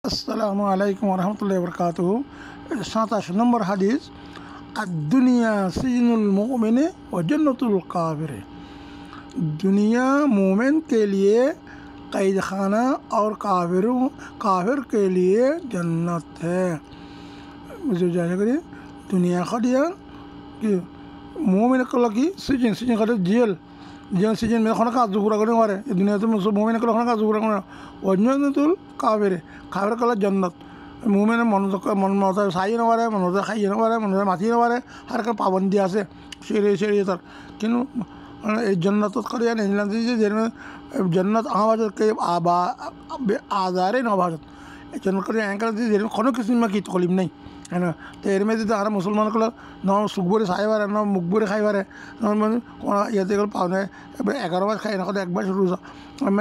अस्सलामु अलैकुम वरहमतुल्लाहि वबरकातुहू। 27 नंबर हदीस, दुनिया सिजनुल मोमिन व जन्नतुल काफिर। दुनिया मोमिन के लिए कैद खाना और काफिर के लिए जन्नत है। मुझे जाने करिए दुनिया खदिया कि मोमिन को लगी सिजन खदे जेल सिजन में खाना का जुहुरा करने वाले दुनिया तो मोमिन को खाना का जुहुरा करने व जन्नतुल काफिर कला जन्नत। मोमिन मन मत साई नवारे मन खाई नवारे मन माती नवारे हर का पाबंदी आसे शरीयतर किन्तु जन्नत करिया नहीं जन्नत आवाजत के आजारे नवाजत जन्नत करिया एंकर कोनो किस्म में की तकलीफ नहीं है ना। तो एर में हर मुसलमान को न सुखबरे साई बारे न मुखबरे खाई बारे न ये पाने 11 बार खाई ना एक बार शुरू